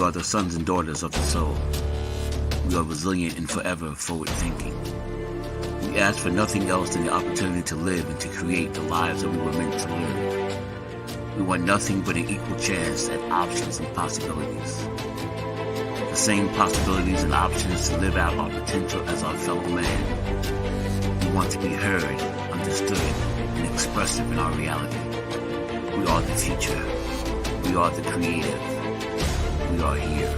are the sons and daughters of the soul. We are resilient and forever forward-thinking. We ask for nothing else than the opportunity to live and to create the lives that we were meant to live. We want nothing but an equal chance at options and possibilities. The same possibilities and options to live out our potential as our fellow man. We want to be heard, understood, and expressive in our reality. We are the future. We are the creative. We are here.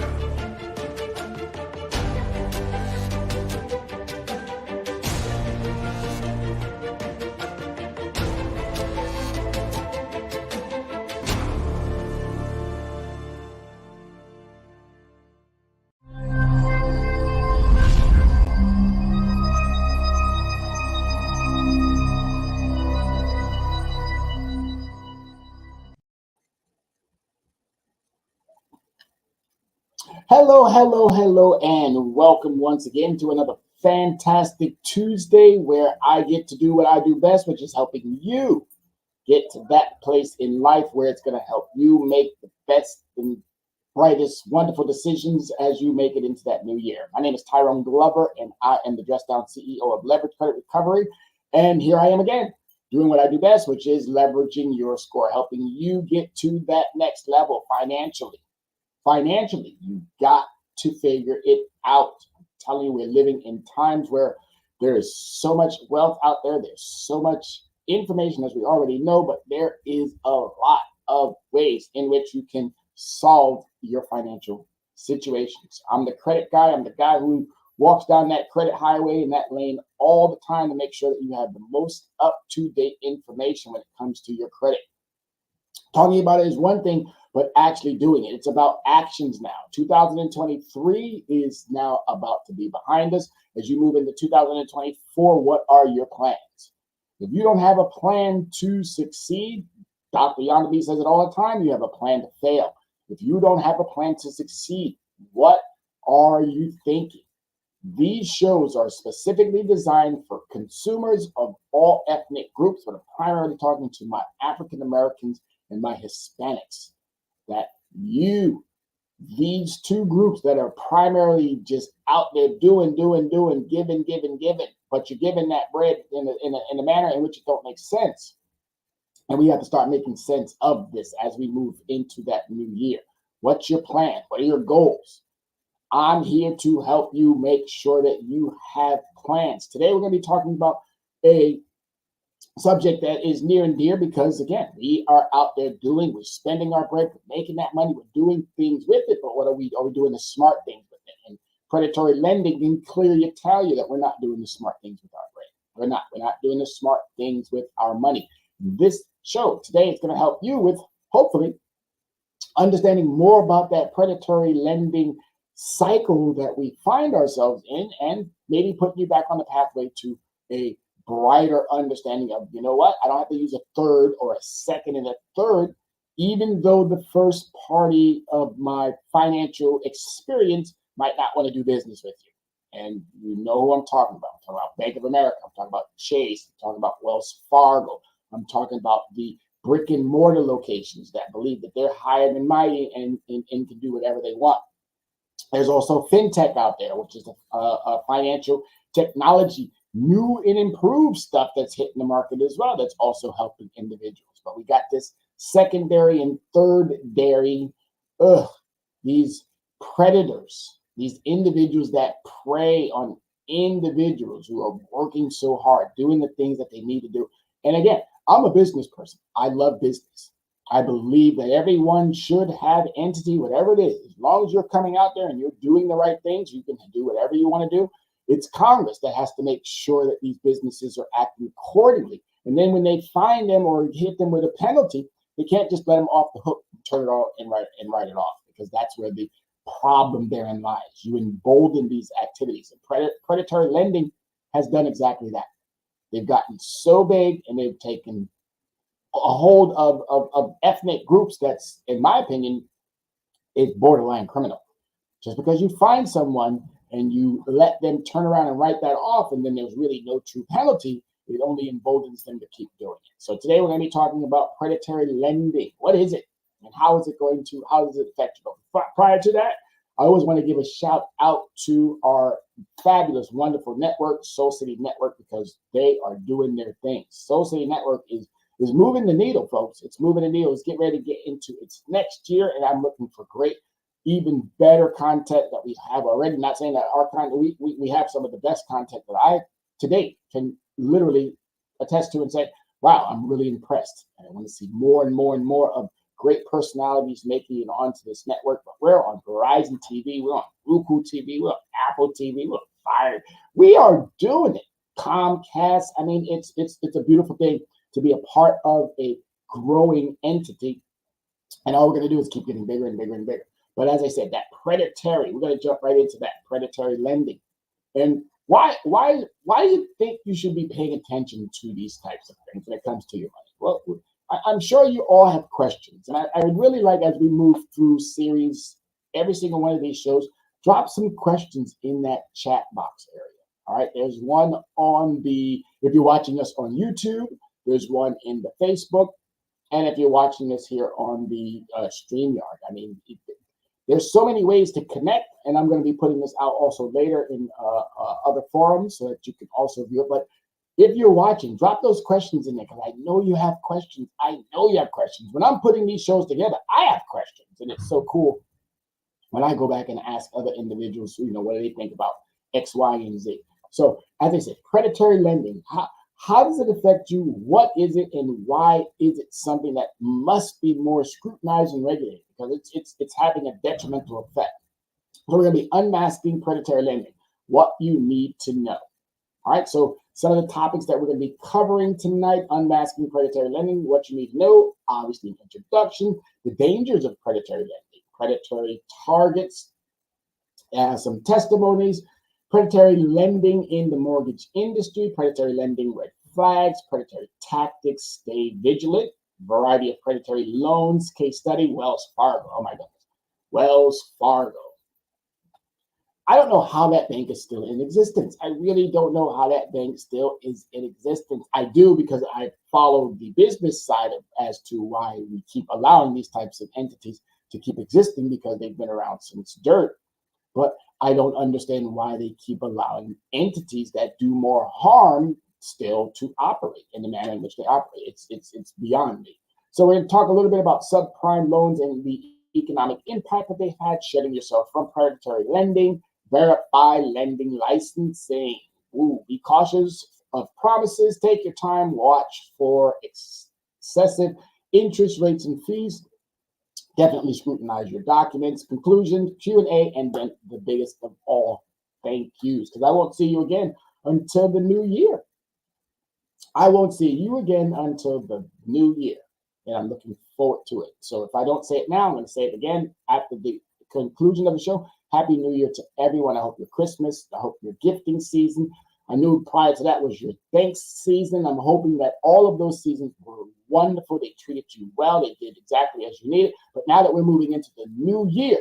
Hello, and welcome once again to another fantastic Tuesday where I get to do what I do best, which is helping you get to that place in life where it's going to help you make the best and brightest, wonderful decisions as you make it into that new year. My name is Tyrone Glover, and I am the Dress Down CEO of Leverage Credit Recovery. And here I am again, doing what I do best, which is leveraging your score, helping you get to that next level financially. Financially, you got to figure it out. I'm telling you, we're living in times where there is so much wealth out there. There's so much information, as we already know, but there is a lot of ways in which you can solve your financial situations. I'm the credit guy. I'm the guy who walks down that credit highway in that lane all the time to make sure that you have the most up-to-date information when it comes to your credit. Talking about it is one thing, but actually doing it. It's about actions now. 2023 is now about to be behind us. As you move into 2024, what are your plans? If you don't have a plan to succeed, Dr. Yannabe says it all the time, you have a plan to fail. If you don't have a plan to succeed, what are you thinking? These shows are specifically designed for consumers of all ethnic groups, but I'm primarily talking to my African Americans and my Hispanics. That these two groups that are primarily just out there doing, giving, but you're giving that bread in a manner in which it don't make sense. And we have to start making sense of this as we move into that new year. What's your plan? What are your goals? I'm here to help you make sure that you have plans. Today, we're going to be talking about a subject that is near and dear because, again, we are out there we're spending our bread, we're making that money, we're doing things with it, but what are we doing the smart things with it? And predatory lending can clearly tell you that we're not doing the smart things with our bread. We're not doing the smart things with our money. This show today is going to help you with, hopefully, understanding more about that predatory lending cycle that we find ourselves in and maybe putting you back on the pathway to a brighter understanding of, you know what, I don't have to use a third or a second and a third, even though the first party of my financial experience might not want to do business with you. And you know who I'm talking about. I'm talking about Bank of America. I'm talking about Chase. I'm talking about Wells Fargo. I'm talking about the brick and mortar locations that believe that they're higher than mighty and can do whatever they want. There's also fintech out there, which is a financial technology, new and improved stuff that's hitting the market as well. That's also helping individuals. But we got this secondary and third dairy, these predators, these individuals that prey on individuals who are working so hard, doing the things that they need to do. And again, I'm a business person. I love business. I believe that everyone should have entity, whatever it is. As long as you're coming out there and you're doing the right things, you can do whatever you want to do. It's Congress that has to make sure that these businesses are acting accordingly. And then when they find them or hit them with a penalty, they can't just let them off the hook and turn it off and write it off, because that's where the problem therein lies. You embolden these activities. And predatory lending has done exactly that. They've gotten so big and they've taken a hold of ethnic groups that's, in my opinion, is borderline criminal. Just because you find someone and you let them turn around and write that off, and then there's really no true penalty, it only emboldens them to keep doing it. So today we're going to be talking about predatory lending. What is it? And how does it affect you? But prior to that, I always want to give a shout out to our fabulous, wonderful network, Soul City Network, because they are doing their thing. Soul City Network is moving the needle, folks. It's moving the needle. It's getting ready to get into its next year, and I'm looking for great, even better content that we have already. Not saying that our content, we have some of the best content that I, to date, can literally attest to and say, wow, I'm really impressed. And I want to see more and more and more of great personalities making it onto this network. But we're on Verizon TV, we're on Roku TV, we're on Apple TV, we're on Fire. We are doing it. Comcast. I mean, it's a beautiful thing to be a part of a growing entity. And all we're going to do is keep getting bigger and bigger and bigger. But as I said, that predatory, we're going to jump right into that predatory lending. And why do you think you should be paying attention to these types of things when it comes to your money? Well, I'm sure you all have questions. And I would really like, as we move through series, every single one of these shows, drop some questions in that chat box area. All right. There's one on if you're watching us on YouTube, there's one in the Facebook. And if you're watching us here on the StreamYard, I mean, there's so many ways to connect. And I'm going to be putting this out also later in other forums so that you can also view it. But if you're watching, drop those questions in there, because I know you have questions. I know you have questions. When I'm putting these shows together, I have questions. And it's so cool when I go back and ask other individuals, what do they think about X, Y, and Z. So as I said, predatory lending, how does it affect you? What is it, and why is it something that must be more scrutinized and regulated? Because it's having a detrimental effect. So we're going to be unmasking predatory lending, what you need to know. All right, so some of the topics that we're going to be covering tonight: unmasking predatory lending, what you need to know, obviously an introduction, the dangers of predatory lending, predatory targets, some testimonies, predatory lending in the mortgage industry, predatory lending red flags, predatory tactics, stay vigilant, variety of predatory loans, case study, Wells Fargo. Oh my goodness, Wells Fargo. I don't know how that bank is still in existence. I really don't know how that bank still is in existence. I do, because I follow the business side as to why we keep allowing these types of entities to keep existing, because they've been around since dirt. But I don't understand why they keep allowing entities that do more harm still to operate in the manner in which they operate. It's beyond me. So we're going to talk a little bit about subprime loans and the economic impact that they've had, shutting yourself from predatory lending, verify lending licensing. Be cautious of promises. Take your time. Watch for excessive interest rates and fees. Definitely scrutinize your documents. Conclusion, Q&A, and then the biggest of all, thank yous. Because I won't see you again until the new year. I won't see you again until the new year. And I'm looking forward to it. So if I don't say it now, I'm going to say it again after the conclusion of the show. Happy New Year to everyone. I hope your Christmas, I hope your gifting season. I knew prior to that was your thanks season. I'm hoping that all of those seasons were wonderful. They treated you well. They did exactly as you needed. But now that we're moving into the new year,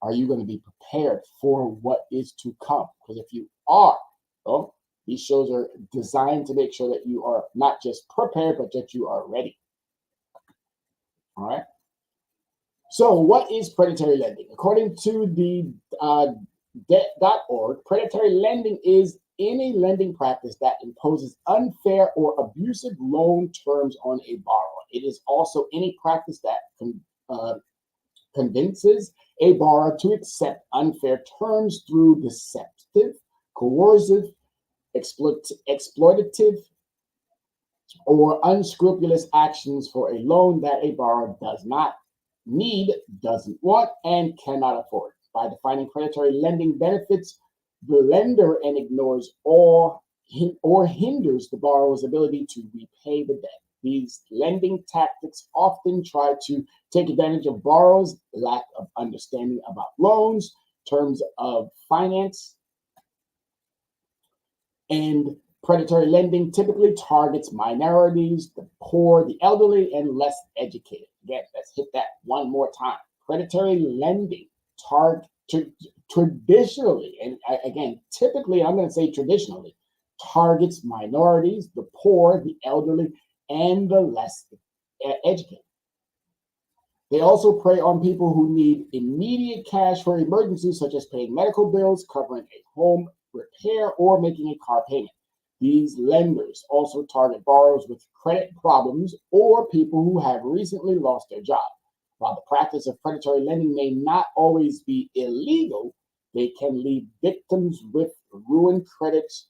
are you going to be prepared for what is to come? Because if you are, well, these shows are designed to make sure that you are not just prepared, but that you are ready. All right. So what is predatory lending? According to the debt.org, predatory lending is any lending practice that imposes unfair or abusive loan terms on a borrower. It is also any practice that convinces a borrower to accept unfair terms through deceptive, coercive, exploitative, or unscrupulous actions for a loan that a borrower does not need, doesn't want, and cannot afford. By defining predatory lending benefits the lender and ignores or hinders the borrower's ability to repay the debt. These lending tactics often try to take advantage of borrowers' lack of understanding about loans, terms of finance, and predatory lending typically targets minorities, the poor, the elderly, and less educated. Again, let's hit that one more time. Predatory lending traditionally, and again, typically, I'm going to say traditionally, targets minorities, the poor, the elderly, and the less educated. They also prey on people who need immediate cash for emergencies, such as paying medical bills, covering a home repair, or making a car payment. These lenders also target borrowers with credit problems or people who have recently lost their job. While the practice of predatory lending may not always be illegal, they can leave victims with ruined credits,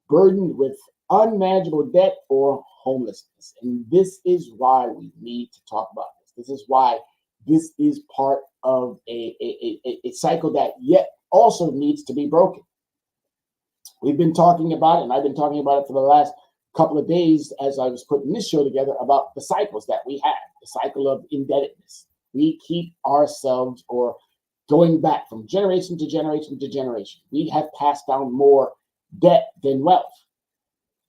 burdened with unmanageable debt, or homelessness. And this is why we need to talk about this. This is why this is part of a cycle that yet also needs to be broken. We've been talking about it, and I've been talking about it for the last couple of days as I was putting this show together about the cycles that we have, the cycle of indebtedness. We keep ourselves or going back from generation to generation to generation. We have passed down more debt than wealth.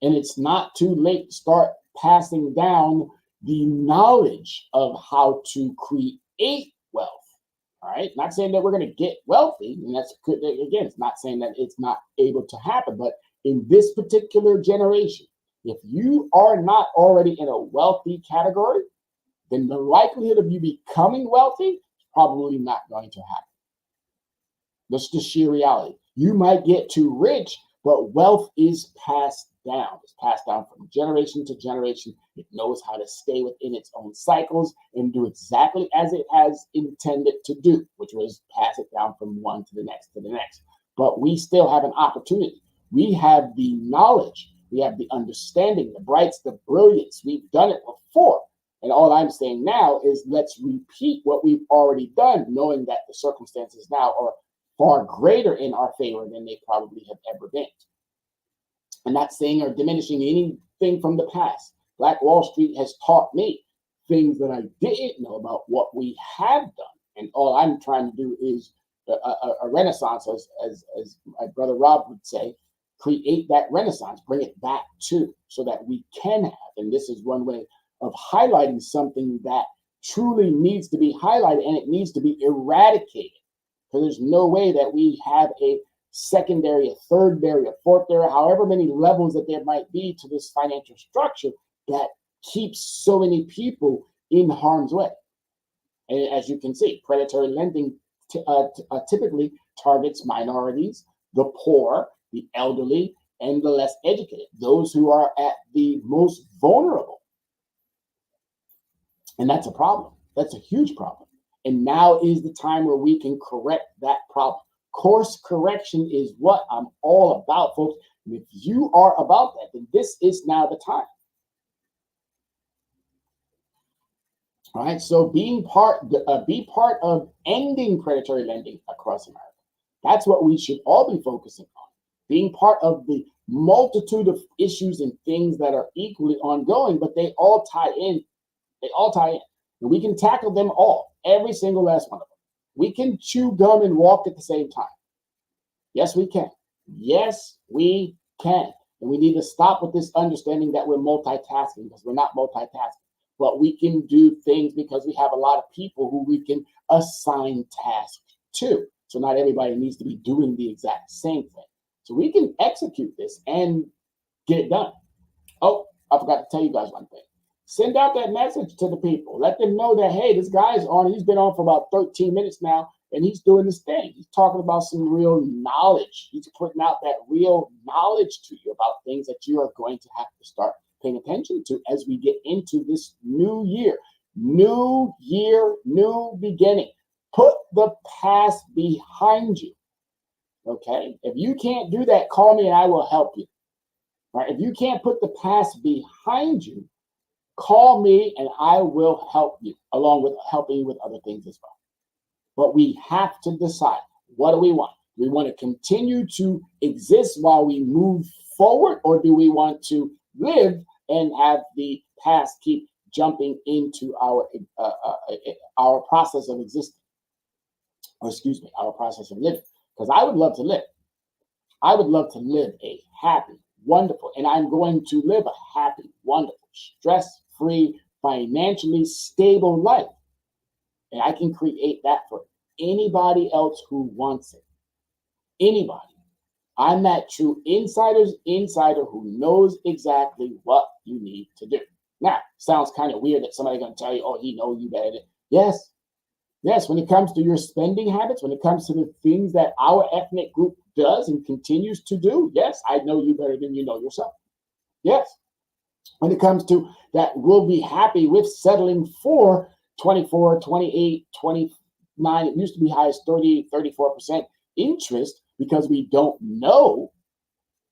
And it's not too late to start passing down the knowledge of how to create wealth. All right. Not saying that we're going to get wealthy. And that's good. Again, it's not saying that it's not able to happen. But in this particular generation, if you are not already in a wealthy category, then the likelihood of you becoming wealthy is probably not going to happen. That's the sheer reality. You might get too rich, but wealth is passed down. It's passed down from generation to generation. It knows how to stay within its own cycles and do exactly as it has intended to do, which was pass it down from one to the next to the next. But we still have an opportunity. We have the knowledge. We have the understanding, the brights, the brilliance. We've done it before. And all I'm saying now is let's repeat what we've already done, knowing that the circumstances now are far greater in our favor than they probably have ever been. I'm not saying or diminishing anything from the past. Black Wall Street has taught me things that I didn't know about what we have done. And all I'm trying to do is a renaissance, as my brother Rob would say, create that renaissance, bring it back to, so that we can have. And this is one way of highlighting something that truly needs to be highlighted, and it needs to be eradicated. Because there's no way that we have a secondary, a thirdary, a fourthary, however many levels that there might be to this financial structure that keeps so many people in harm's way. And as you can see, predatory lending typically targets minorities, the poor, the elderly, and the less educated, those who are at the most vulnerable. And that's a problem. That's a huge problem. And now is the time where we can correct that problem. Course correction is what I'm all about, folks. And if you are about that, then this is now the time. All right. So be part of ending predatory lending across America. That's what we should all be focusing on. Being part of the multitude of issues and things that are equally ongoing, but they all tie in. They all tie in. And we can tackle them all, every single last one of them. We can chew gum and walk at the same time. Yes, we can. Yes, we can. And we need to stop with this understanding that we're multitasking, because we're not multitasking. But we can do things because we have a lot of people who we can assign tasks to. So not everybody needs to be doing the exact same thing. So we can execute this and get it done. Oh, I forgot to tell you guys one thing. Send out that message to the people. Let them know that, hey, this guy's on. He's been on for about 13 minutes now, and he's doing this thing. He's talking about some real knowledge. He's putting out that real knowledge to you about things that you are going to have to start paying attention to as we get into this new year. New year, new beginning. Put the past behind you. Okay? If you can't do that, call me and I will help you. All right? If you can't put the past behind you, call me and I will help you, along with helping you with other things as well. But we have to decide, what do we want? Do we want to continue to exist while we move forward, or do we want to live and have the past keep jumping into our process of existing? Or excuse me, our process of living. Because I would love to live. I would love to live a happy, wonderful, and I'm going to live a happy, wonderful, stress-free, financially stable life. And I can create that for anybody else who wants it. Anybody. I'm that true insider who knows exactly what you need to do. Now, sounds kind of weird that somebody's going to tell you, oh, he knows you better. Yes, Yes, when it comes to your spending habits, when it comes to the things that our ethnic group does and continues to do, yes, I know you better than you know yourself. Yes. When it comes to that, we'll be happy with settling for 24, 28, 29. It used to be high as 30, 34% interest because we don't know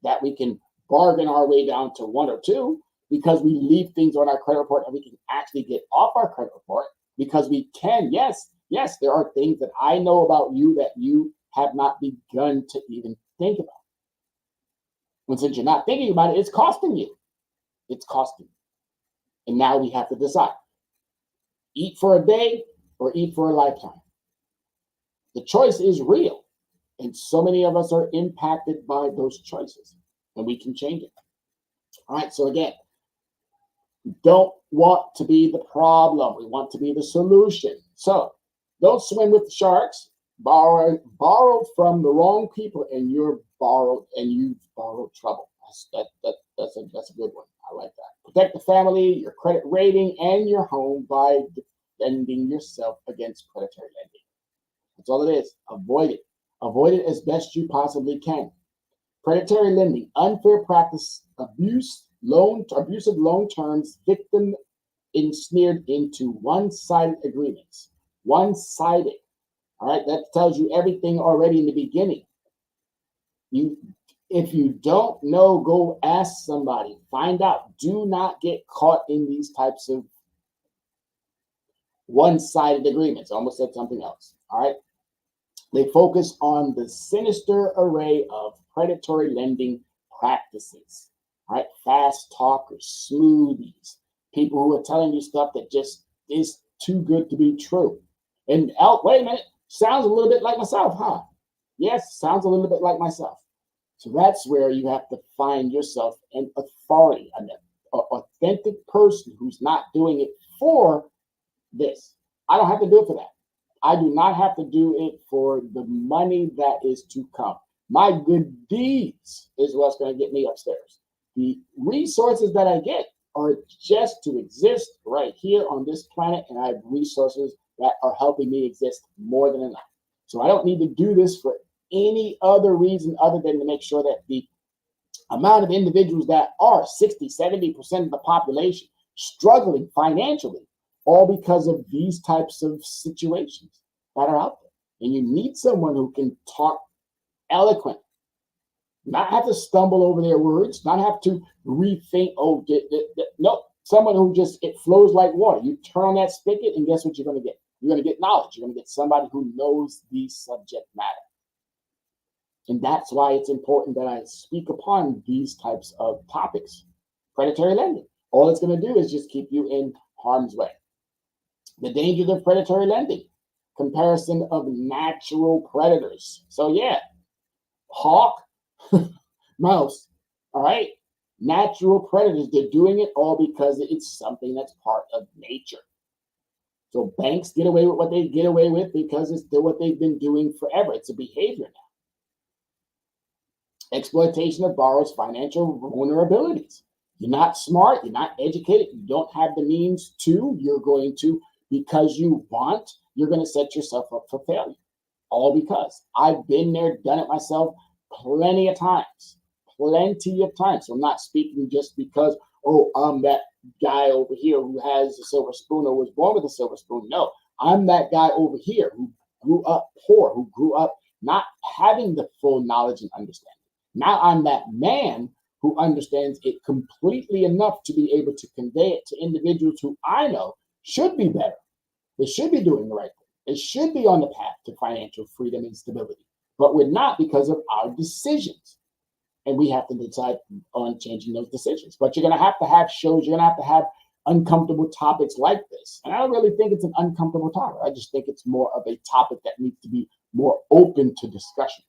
that we can bargain our way down to 1 or 2 because we leave things on our credit report and we can actually get off our credit report because we can. Yes, yes, there are things that I know about you that you have not begun to even think about. And since you're not thinking about it, it's costing you. It's costing you. And now we have to decide, eat for a day or eat for a lifetime. The choice is real. And so many of us are impacted by those choices, and we can change it. All right. So again, we don't want to be the problem. We want to be the solution. So don't swim with the sharks. Borrow from the wrong people, and you've borrowed trouble. That's a good one. I like that. Protect the family, your credit rating, and your home by defending yourself against predatory lending. That's all it is. Avoid it. Avoid it as best you possibly can. Predatory lending, unfair practice, abusive loan terms, victim ensnared into one-sided agreements. One-sided. All right, that tells you everything already in the beginning. If you don't know, go ask somebody. Find out. Do not get caught in these types of one-sided agreements. I almost said something else. All right. They focus on the sinister array of predatory lending practices. All right. Fast talkers, smoothies, people who are telling you stuff that just is too good to be true. And wait a minute, sounds a little bit like myself, huh? Yes, sounds a little bit like myself. So that's where you have to find yourself an authority, an authentic person who's not doing it for this. I don't have to do it for that. I do not have to do it for the money that is to come. My good deeds is what's going to get me upstairs. The resources that I get are just to exist right here on this planet, and I have resources that are helping me exist more than enough. So I don't need to do this for any other reason other than to make sure that the amount of individuals that are 60, 70% of the population struggling financially, all because of these types of situations that are out there. And you need someone who can talk eloquent, not have to stumble over their words, not have to rethink, no, someone who just, it flows like water. You turn on that spigot and guess what you're going to get? You're going to get knowledge. You're going to get somebody who knows the subject matter. And that's why it's important that I speak upon these types of topics. Predatory lending. All it's going to do is just keep you in harm's way. The dangers of predatory lending. Comparison of natural predators. So yeah, hawk, mouse, all right? Natural predators, they're doing it all because it's something that's part of nature. So banks get away with what they get away with because it's what they've been doing forever. It's a behavior now. Exploitation of borrowers' financial vulnerabilities. You're not smart, you're not educated, you don't have the means to, you're going to, because you want, you're going to set yourself up for failure. All because I've been there, done it myself plenty of times. So I'm not speaking just because, I'm that guy over here who has a silver spoon or was born with a silver spoon. No, I'm that guy over here who grew up poor, who grew up not having the full knowledge and understanding. Now I'm that man who understands it completely enough to be able to convey it to individuals who I know should be better. They should be doing the right thing. They should be on the path to financial freedom and stability. But we're not because of our decisions. And we have to decide on changing those decisions. But you're going to have shows, you're going to have uncomfortable topics like this. And I don't really think it's an uncomfortable topic. I just think it's more of a topic that needs to be more open to discussion.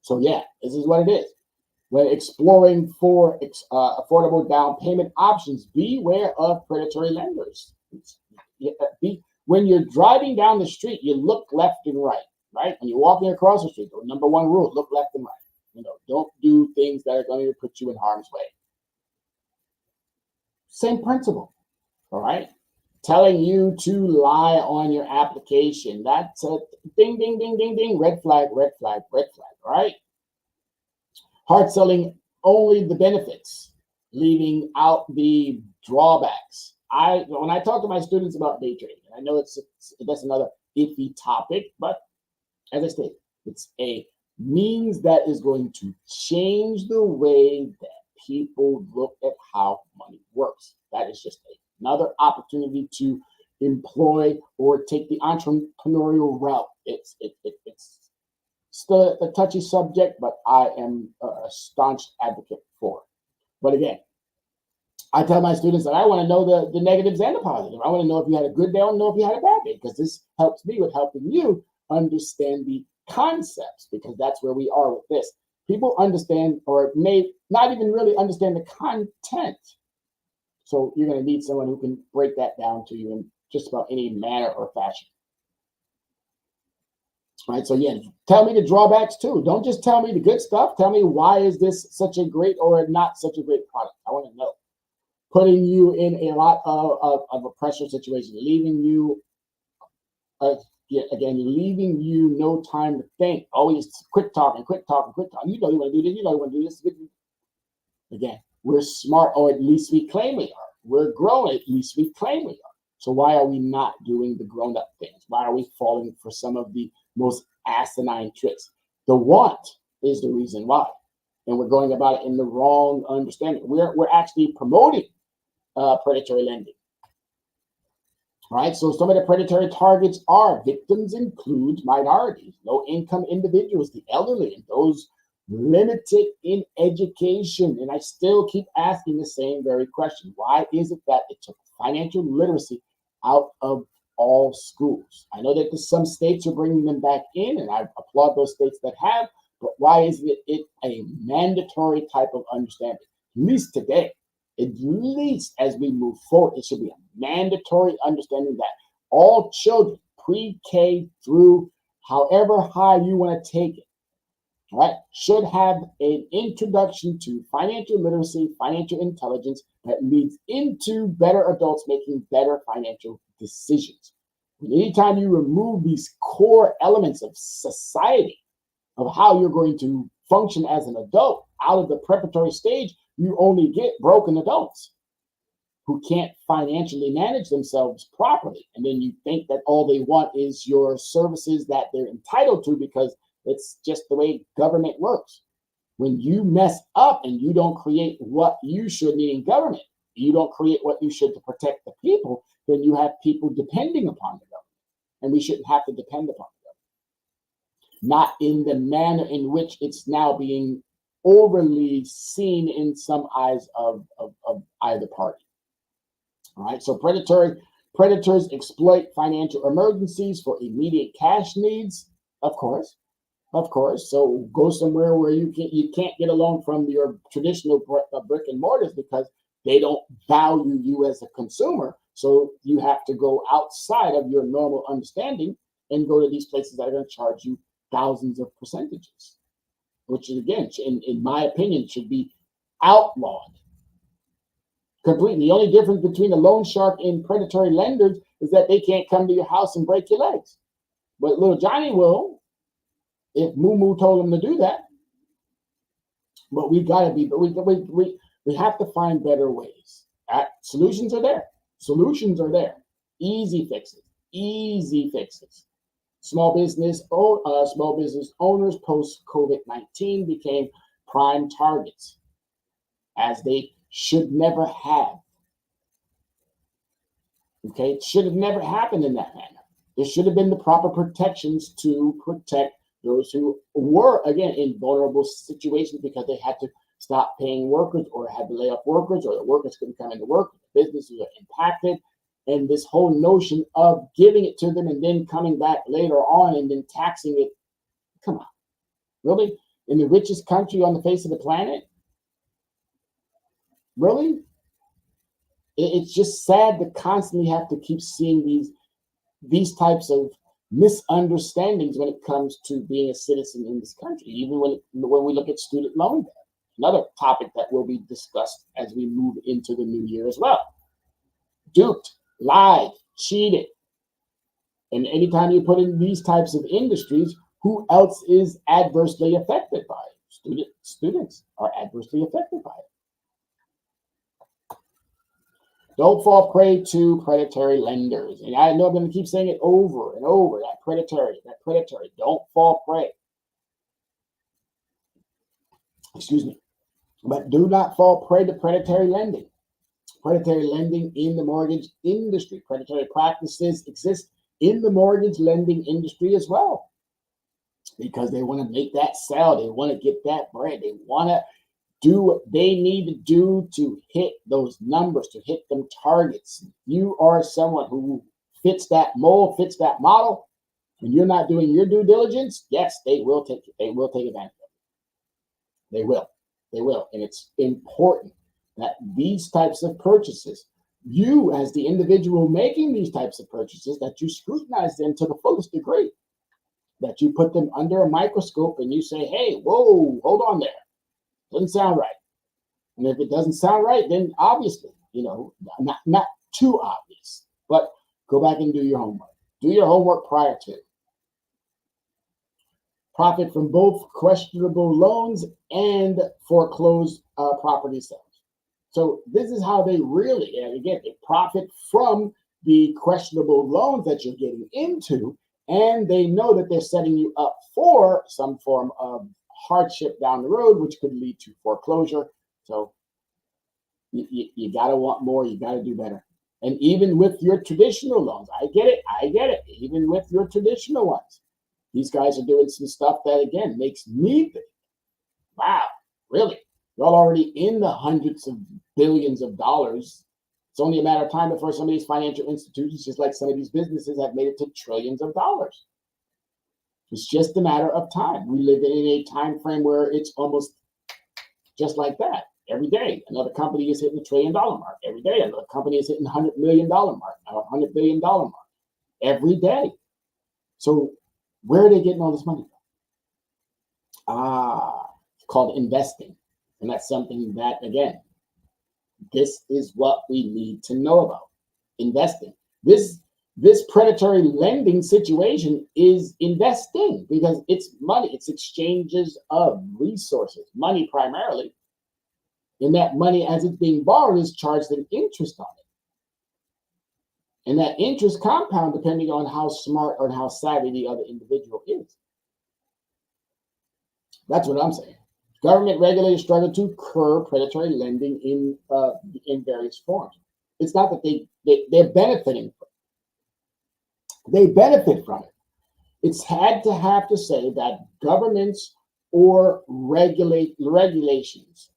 So yeah, this is what it is. When exploring for affordable down payment options, beware of predatory lenders. When you're driving down the street, you look left and right. When you're walking across the street, the number one rule, look left and right. Don't do things that are going to put you in harm's way. Same principle, all right? telling you to lie on your application. That's a ding, ding, ding, ding, ding, red flag, red flag, red flag, right? Hard selling only the benefits, leaving out the drawbacks. When I talk to my students about day trading, I know that's another iffy topic, but as I stated, it's a means that is going to change the way that people look at how money works. That is just another opportunity to employ or take the entrepreneurial route. It's still a touchy subject, but I am a staunch advocate for it. But again, I tell my students that I want to know the negatives and the positive. I want to know if you had a good day. I want to know if you had a bad day, because this helps me with helping you understand the concepts, because that's where we are with this. People understand or may not even really understand the content. So you're going to need someone who can break that down to you in just about any manner or fashion. Right. So yeah, tell me the drawbacks too. Don't just tell me the good stuff. Tell me, why is this such a great or not such a great product? I want to know. Putting you in a lot of a pressure situation, leaving you leaving you no time to think. Always quick talking, quick talking, quick talking. You know you want to do this. You know you want to do this. Again, we're smart, or at least we claim we are. We're grown, at least we claim we are. So why are we not doing the grown-up things? Why are we falling for some of the most asinine tricks? The want is the reason why, and we're going about it in the wrong understanding. We're actually promoting predatory lending. Right. So some of the predatory targets are victims include minorities, low-income individuals, the elderly, and those limited in education. And I still keep asking the same very question. Why is it that it took financial literacy out of all schools? I know that some states are bringing them back in, and I applaud those states that have, but why is it a mandatory type of understanding? At least today, at least as we move forward, it should be a mandatory understanding that all children, pre-K through however high you want to take it, right, should have an introduction to financial literacy, financial intelligence that leads into better adults making better financial decisions. Anytime you remove these core elements of society, of how you're going to function as an adult out of the preparatory stage, you only get broken adults who can't financially manage themselves properly. And then you think that all they want is your services that they're entitled to, because it's just the way government works. When you mess up and you don't create what you should need in government, you don't create what you should to protect the people, then you have people depending upon the government. And we shouldn't have to depend upon the government. Not in the manner in which it's now being overly seen in some eyes of either party. All right, so predators exploit financial emergencies for immediate cash needs, of course. So go somewhere where you can't get a loan from your traditional brick and mortars, because they don't value you as a consumer. So you have to go outside of your normal understanding and go to these places that are going to charge you thousands of percentages, which again, in my opinion, should be outlawed completely. The only difference between a loan shark and predatory lenders is that they can't come to your house and break your legs. But little Johnny will, if Moo told him to do that. But we gotta be, but we have to find better ways. Solutions are there. Easy fixes. Small business owners post COVID-19 became prime targets, as they should never have. Okay, it should have never happened in that manner. There should have been the proper protections to protect those who were, again, in vulnerable situations, because they had to stop paying workers or had to lay off workers, or the workers couldn't come into work, the businesses were impacted. And this whole notion of giving it to them and then coming back later on and then taxing it. Come on, really? In the richest country on the face of the planet? Really? It's just sad to constantly have to keep seeing these types of misunderstandings when it comes to being a citizen in this country, even when we look at student loan debt. Another topic that will be discussed as we move into the new year as well. Duped. lied, cheated. And anytime you put in these types of industries, who else is adversely affected by it? Students are adversely affected by it. Don't fall prey to predatory lenders. And I know I'm going to keep saying it over and over, that predatory. Don't fall prey. Excuse me. But do not fall prey to predatory lending. Predatory lending in the mortgage industry. Predatory practices exist in the mortgage lending industry as well, because they want to make that sell. They want to get that bread. They want to do what they need to do to hit those numbers, to hit them targets. You are someone who fits that mold, fits that model, and you're not doing your due diligence. Yes, they will take it. They will take advantage of it. They will. They will. And it's important that these types of purchases, you as the individual making these types of purchases, that you scrutinize them to the fullest degree, that you put them under a microscope and you say, hey, whoa, hold on there. Doesn't sound right. And if it doesn't sound right, then obviously, not too obvious, but go back and do your homework. Do your homework prior to. Profit from both questionable loans and foreclosed property sales. So this is how they really, and again, they profit from the questionable loans that you're getting into, and they know that they're setting you up for some form of hardship down the road, which could lead to foreclosure. So you got to want more. You got to do better. And even with your traditional loans, I get it. Even with your traditional ones, these guys are doing some stuff that, again, makes me think, wow, really? You're already in the hundreds of billions of dollars. It's only a matter of time before some of these financial institutions, just like some of these businesses, have made it to trillions of dollars. It's just a matter of time. We live in a time frame where it's almost just like that. Every day, another company is hitting the $1 trillion mark. Every day, another company is hitting the $100 million mark, $100 billion mark. Every day. So where are they getting all this money from? It's called investing. And that's something that, again, this is what we need to know about. Investing. This predatory lending situation is investing, because it's money. It's exchanges of resources, money primarily. And that money, as it's being borrowed, is charged an interest on it. And that interest compound depending on how smart or how savvy the other individual is. That's what I'm saying. Government regulators struggle to curb predatory lending in various forms. It's not that they're benefiting from it. They benefit from it. It's had to have to say that governments or regulations,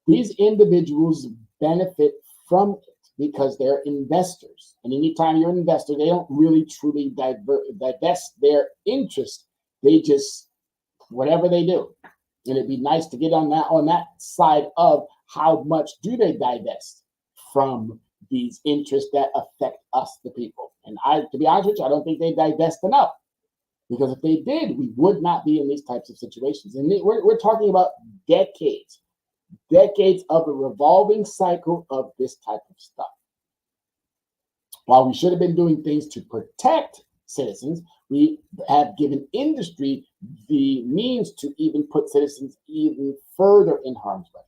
these individuals benefit from it because they're investors. And anytime you're an investor, they don't really truly divest their interest. They just, whatever they do. And it'd be nice to get on that side of how much do they divest from these interests that affect us, the people. And to be honest with you, I don't think they divest enough, because if they did, we would not be in these types of situations. And we're talking about decades of a revolving cycle of this type of stuff. While we should have been doing things to protect citizens, we have given industry the means to even put citizens even further in harm's way.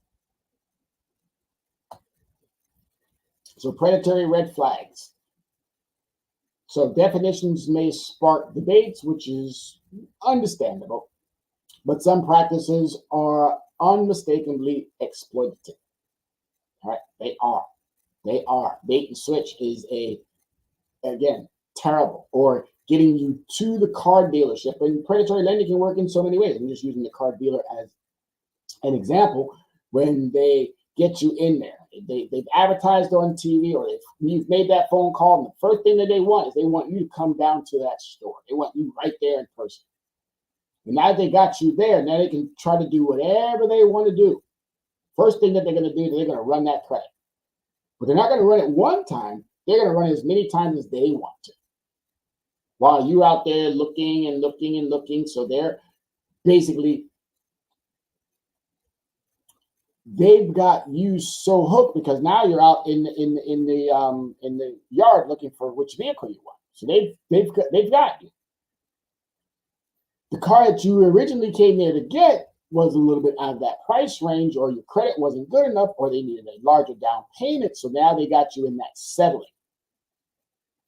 So predatory red flags. So definitions may spark debates, which is understandable, but some practices are unmistakably exploitative. All right, they are. Bait and switch is again, terrible. Or getting you to the car dealership. And predatory lending can work in so many ways. I'm just using the car dealer as an example. When they get you in there, they've advertised on TV, or you've made that phone call, and the first thing that they want is they want you to come down to that store. They want you right there in person. And now they got you there, now they can try to do whatever they want to do. First thing that they're going to do, they're going to run that credit. But they're not going to run it one time. They're going to run it as many times as they want to, while you're out there looking and looking and looking. So they're basically they've got you so hooked because now you're out in the yard looking for which vehicle you want. So they've got you. The car that you originally came there to get was a little bit out of that price range, or your credit wasn't good enough, or they needed a larger down payment. So now they got you in that settling.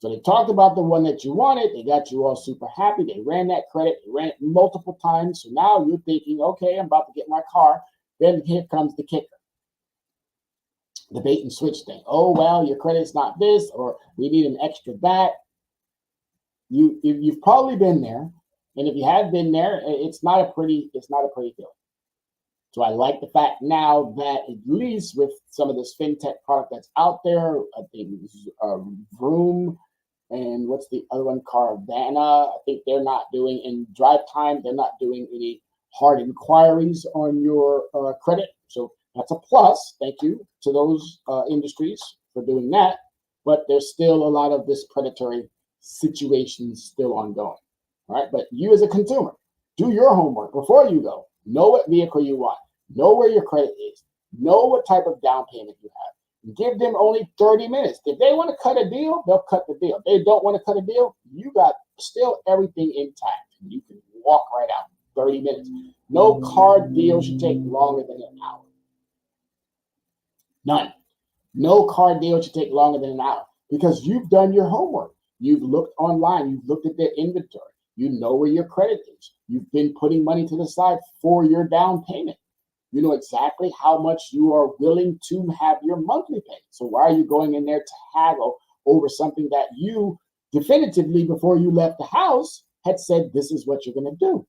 So they talked about the one that you wanted. They got you all super happy. They ran that credit. They ran it multiple times. So now you're thinking, okay, I'm about to get my car. Then here comes the kicker. The bait and switch thing. Oh, well, your credit's not this, or we need an extra that. You've probably been there. And if you have been there, it's not a pretty feeling. So I like the fact now that at least with some of this fintech product that's out there, I think Vroom and what's the other one, Carvana, I think they're not doing in drive time, they're not doing any hard inquiries on your credit. So that's a plus. Thank you to those industries for doing that. But there's still a lot of this predatory situation still ongoing. All right, but you as a consumer, do your homework before you go. Know what vehicle you want. Know where your credit is. Know what type of down payment you have. Give them only 30 minutes. If they want to cut a deal, they'll cut the deal. If they don't want to cut a deal, you got still everything intact. You can walk right out. 30 minutes. No car deal should take longer than an hour. None. No car deal should take longer than an hour because you've done your homework. You've looked online. You've looked at their inventory. You know where your credit is. You've been putting money to the side for your down payment. You know exactly how much you are willing to have your monthly payment. So why are you going in there to haggle over something that you definitively, before you left the house, had said this is what you're going to do?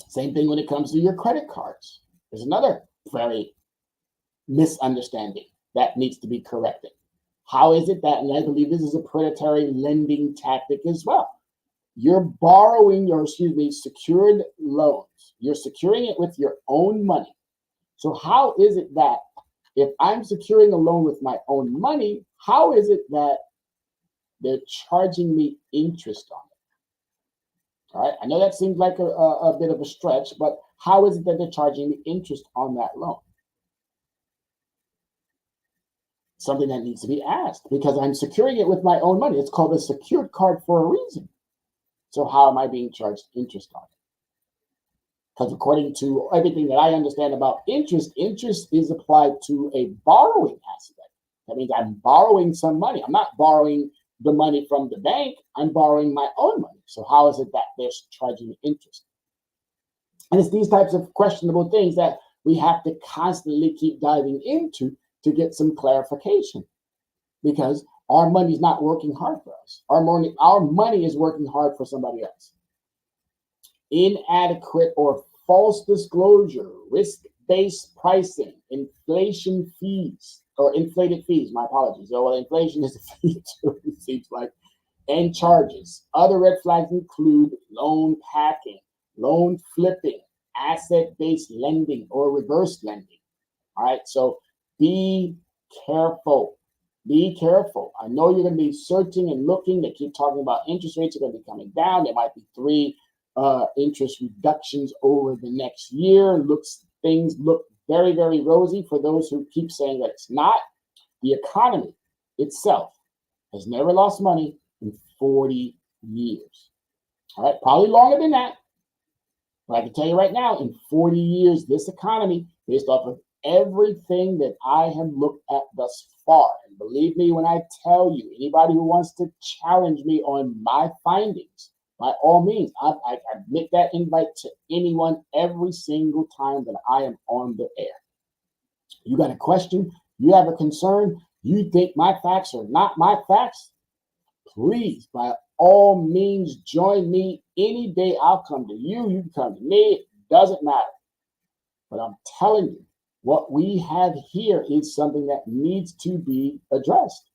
Same thing when it comes to your credit cards. There's another very misunderstanding that needs to be corrected. How is it that, and I believe this is a predatory lending tactic as well. You're borrowing secured loans. You're securing it with your own money. So how is it that if I'm securing a loan with my own money, how is it that they're charging me interest on it? All right, I know that seems like a bit of a stretch, but how is it that they're charging me interest on that loan? Something that needs to be asked because I'm securing it with my own money. It's called a secured card for a reason. So how am I being charged interest on it? Because according to everything that I understand about interest, interest is applied to a borrowing aspect. That means I'm borrowing some money. I'm not borrowing the money from the bank. I'm borrowing my own money. So how is it that they're charging me interest? And it's these types of questionable things that we have to constantly keep diving into to get some clarification, because our money is not working hard for us. Our money is working hard for somebody else. Inadequate or false disclosure, risk-based pricing, inflation fees, or inflated fees, my apologies. Well, inflation is a fee too, it seems like, and charges. Other red flags include loan packing, loan flipping, asset-based lending, or reverse lending. All right, so be careful. Be careful. I know you're going to be searching and looking. They keep talking about interest rates are going to be coming down. There might be 3 interest reductions over the next year. Things look very, very rosy for those who keep saying that it's not. The economy itself has never lost money in 40 years. All right, probably longer than that. But I can tell you right now, in 40 years, this economy, based off of everything that I have looked at thus far, and believe me when I tell you, anybody who wants to challenge me on my findings, by all means, I make that invite to anyone every single time that I am on the air. You got a question, you have a concern, you think my facts are not my facts, please, by all means, join me any day. I'll come to you, you can come to me, it doesn't matter. But I'm telling you, what we have here is something that needs to be addressed.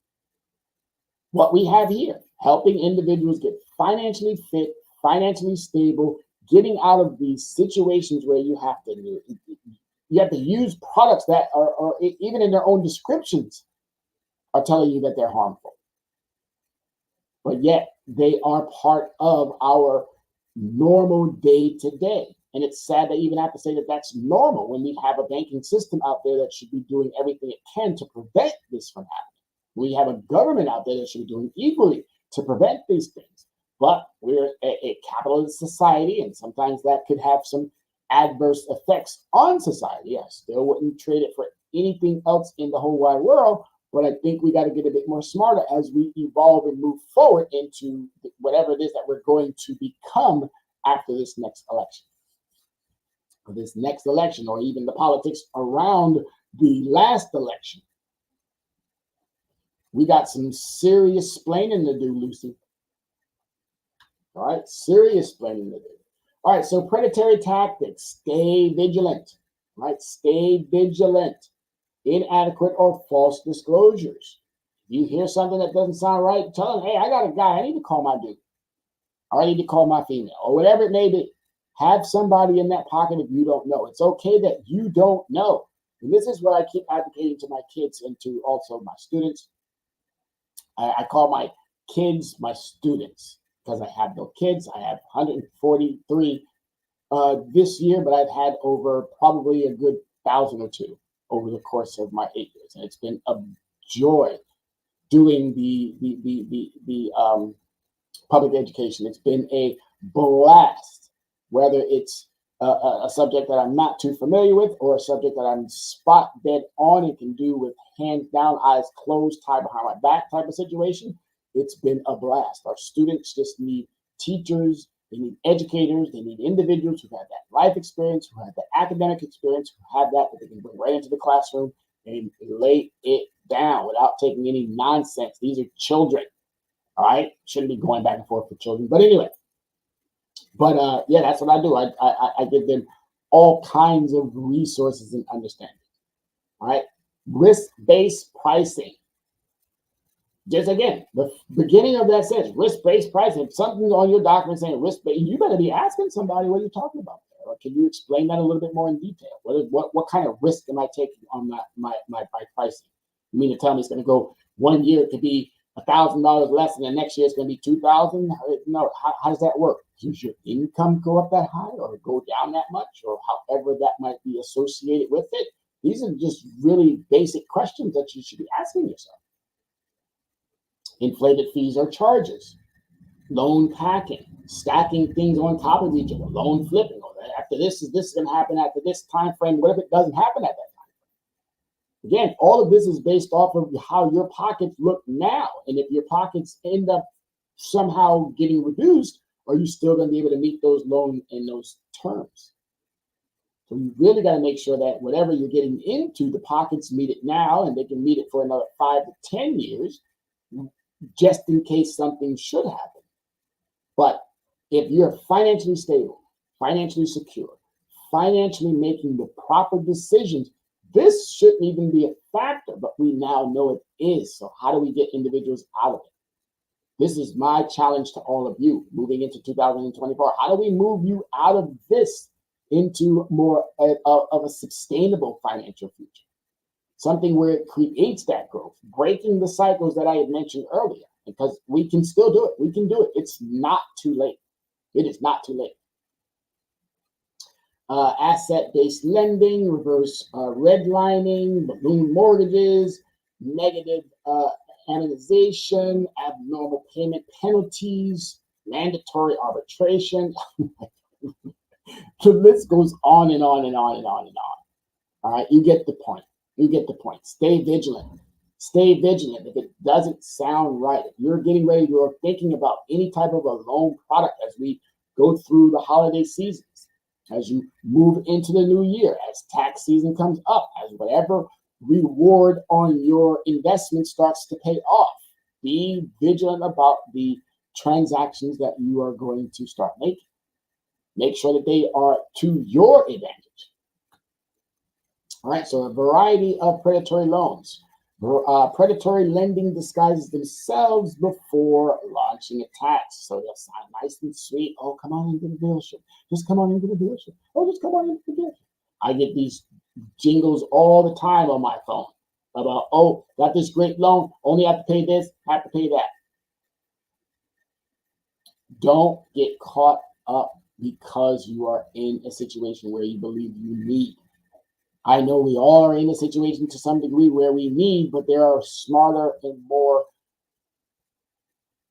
What we have here, helping individuals get financially fit, financially stable, getting out of these situations where you have to use products that are even in their own descriptions are telling you that they're harmful. But yet they are part of our normal day to day. And it's sad that even have to say that that's normal when we have a banking system out there that should be doing everything it can to prevent this from happening. We have a government out there that should be doing equally to prevent these things. But we're a capitalist society, and sometimes that could have some adverse effects on society. I still wouldn't trade it for anything else in the whole wide world, but I think we got to get a bit more smarter as we evolve and move forward into whatever it is that we're going to become after this next election. Or even the politics around the last election. We got some serious splaining to do, Lucy. All right, serious splaining to do. All right, so predatory tactics, stay vigilant, right? Stay vigilant. Inadequate or false disclosures. You hear something that doesn't sound right, tell them, hey, I got a guy, I need to call my dude. Or I need to call my female, or whatever it may be. Have somebody in that pocket if you don't know. It's okay that you don't know. And this is what I keep advocating to my kids and to also my students. I call my kids my students because I have no kids. I have 143 this year, but I've had over probably a good 1,000 or two over the course of my 8 years. And it's been a joy doing the public education. It's been a blast, whether it's a subject that I'm not too familiar with or a subject that I'm spot dead on and can do with hands down, eyes closed, tied behind my back type of situation. It's been a blast. Our students just need teachers, they need educators, they need individuals who have that life experience, who have the academic experience, who have that they can bring right into the classroom and lay it down without taking any nonsense. These are children, all right? Shouldn't be going back and forth with children. But anyway, yeah, that's what I do. I give them all kinds of resources and understanding. All right, risk-based pricing. Just again, the beginning of that says risk-based pricing. If something's on your document saying risk-based, you better be asking somebody what you're talking about there. Or can you explain that a little bit more in detail? What kind of risk am I taking on my pricing? You mean to tell me it's going to go 1 year, it could be $1,000 less, and the next year it's going to be $2,000? No, how does that work? Does your income go up that high or go down that much, or however that might be associated with it? These are just really basic questions that you should be asking yourself. Inflated fees or charges, loan packing, stacking things on top of each other, loan flipping. After this is going to happen after this time frame. What if it doesn't happen at that time? Again, all of this is based off of how your pockets look now. And if your pockets end up somehow getting reduced, are you still going to be able to meet those loans in those terms? So you really got to make sure that whatever you're getting into, the pockets meet it now, and they can meet it for another 5 to 10 years, just in case something should happen. But if you're financially stable, financially secure, financially making the proper decisions, this shouldn't even be a factor, but we now know it is. So how do we get individuals out of it? This is my challenge to all of you moving into 2024. How do we move you out of this into more of a sustainable financial future? Something where it creates that growth, breaking the cycles that I had mentioned earlier, because we can still do it. We can do it. It's not too late. It is not too late. Asset-based lending, reverse redlining, balloon mortgages, negative amortization, abnormal payment penalties, mandatory arbitration. The list goes on and on and on and on and on. All right, you get the point. You get the point. Stay vigilant. Stay vigilant. If it doesn't sound right, if you're getting ready, you're thinking about any type of a loan product as we go through the holiday seasons, as you move into the new year, as tax season comes up, as whatever reward on your investment starts to pay off, be vigilant about the transactions that you are going to start making. Make sure that they are to your advantage. All right, so a variety of predatory loans. Predatory lending disguises themselves before launching attacks. So they'll sound nice and sweet. Oh, come on into the dealership. Just come on into the dealership. Oh, just come on into the dealership. I get these jingles all the time on my phone about, oh, got this great loan. Only have to pay this, have to pay that. Don't get caught up because you are in a situation where you believe you need. I know we all are in a situation to some degree where we need, but there are smarter and more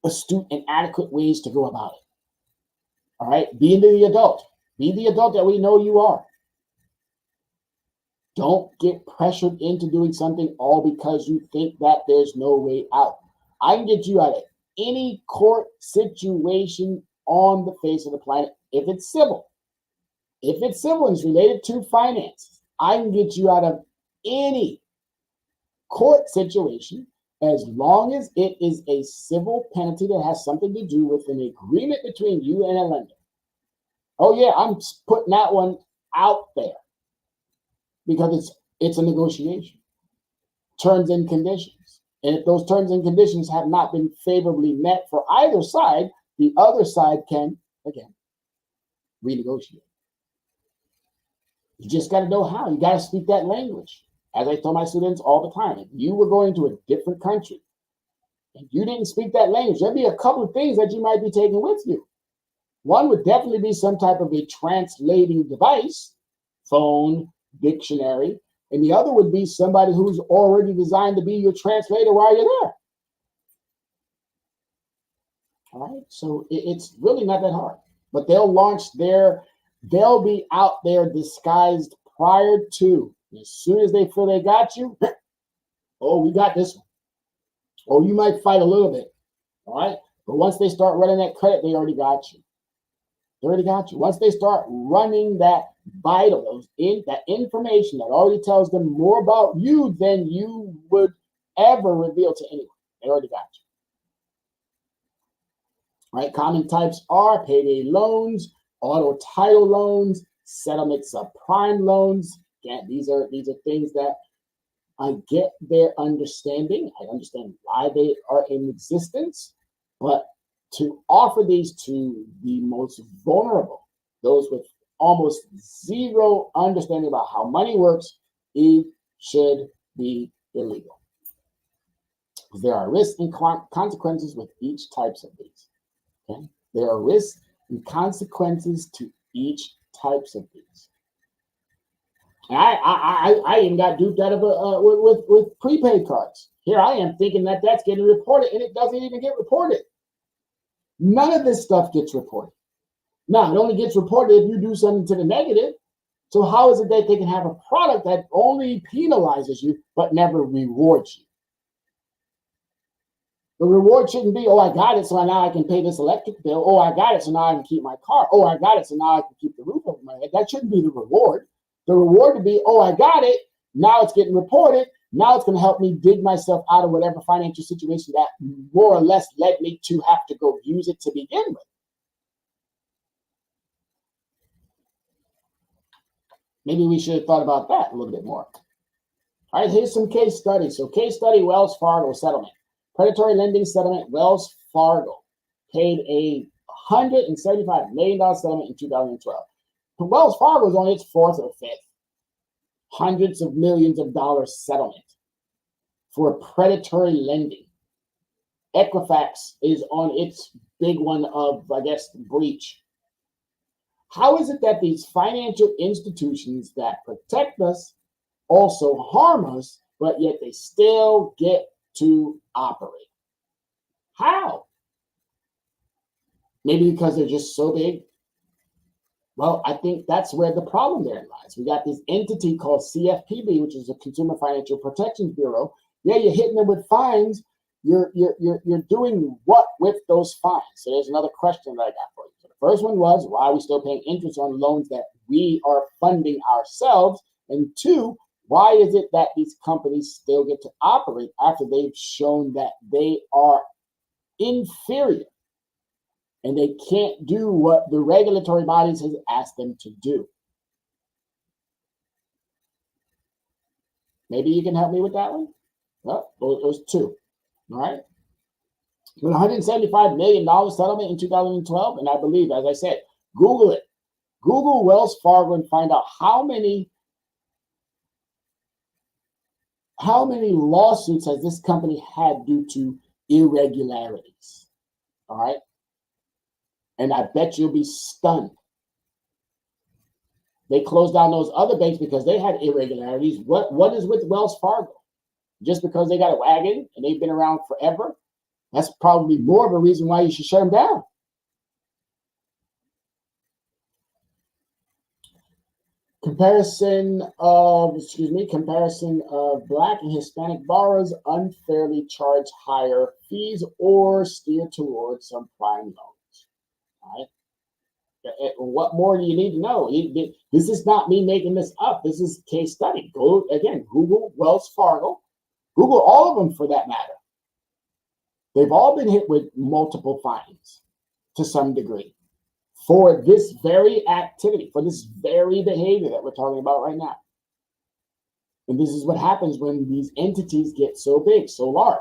astute and adequate ways to go about it. All right, be the adult. Be the adult that we know you are. Don't get pressured into doing something all because you think that there's no way out. I can get you out of any court situation on the face of the planet if it's civil. If it's civil and it's related to finance, I can get you out of any court situation as long as it is a civil penalty that has something to do with an agreement between you and a lender. Oh yeah, I'm putting that one out there because it's a negotiation. Terms and conditions. And if those terms and conditions have not been favorably met for either side, the other side can, again, renegotiate. You just got to know how. You got to speak that language. As I tell my students all the time, if you were going to a different country and you didn't speak that language, there'd be a couple of things that you might be taking with you. One would definitely be some type of a translating device, phone, dictionary, and the other would be somebody who's already designed to be your translator while you're there. All right, so it's really not that hard. But they'll be out there disguised prior to. As soon as they feel they got you, oh, we got this one. Oh, you might fight a little bit, all right? But once they start running that credit, they already got you. They already got you. Once they start running that vital, that information that already tells them more about you than you would ever reveal to anyone, they already got you. All right, common types are payday loans, auto title loans, settlement subprime loans. Again, these are things that I get their understanding. I understand why they are in existence, but to offer these to the most vulnerable, those with almost zero understanding about how money works, it should be illegal. There are risks and consequences with each types of these. Okay? There are risks and consequences to each types of these. And I even got duped out of with prepaid cards. Here I am thinking that that's getting reported, and it doesn't even get reported. None of this stuff gets reported. Now, it only gets reported if you do something to the negative. So how is it that they can have a product that only penalizes you but never rewards you? The reward shouldn't be, oh, I got it, so now I can pay this electric bill. Oh, I got it, so now I can keep my car. Oh, I got it, so now I can keep the roof over my head. That shouldn't be the reward. The reward would be, oh, I got it. Now it's getting reported. Now it's going to help me dig myself out of whatever financial situation that more or less led me to have to go use it to begin with. Maybe we should have thought about that a little bit more. All right, here's some case studies. So case study, Wells Fargo settlement. Predatory lending settlement, Wells Fargo paid a $175 million settlement in 2012. But Wells Fargo is on its fourth or fifth hundreds of millions of dollars settlement for predatory lending. Equifax is on its big one of, I guess, breach. How is it that these financial institutions that protect us also harm us, but yet they still get to operate? How? Maybe because they're just so big. Well, I think that's where the problem there lies. We got this entity called CFPB, which is the Consumer Financial Protection Bureau. Yeah, you're hitting them with fines. You're doing what with those fines? So there's another question that I got for you. So the first one was, why are we still paying interest on loans that we are funding ourselves? And two, why is it that these companies still get to operate after they've shown that they are inferior and they can't do what the regulatory bodies has asked them to do? Maybe you can help me with that one? Well, those two. All right. With $175 million settlement in 2012, and I believe, as I said, Google it. Google Wells Fargo and find out how many lawsuits has this company had due to irregularities. All right. And I bet you'll be stunned They closed down those other banks because they had irregularities. What is with Wells Fargo? Just because they got a wagon and they've been around forever, that's probably more of a reason why you should shut them down. Comparison of Black and Hispanic borrowers unfairly charge higher fees or steer towards some prime loans. All right. What more do you need to know? This is not me making this up. This is case study. Go again, Google Wells Fargo, Google all of them for that matter. They've all been hit with multiple fines to some degree for this very activity, for this very behavior that we're talking about right now. And this is what happens when these entities get so big, so large.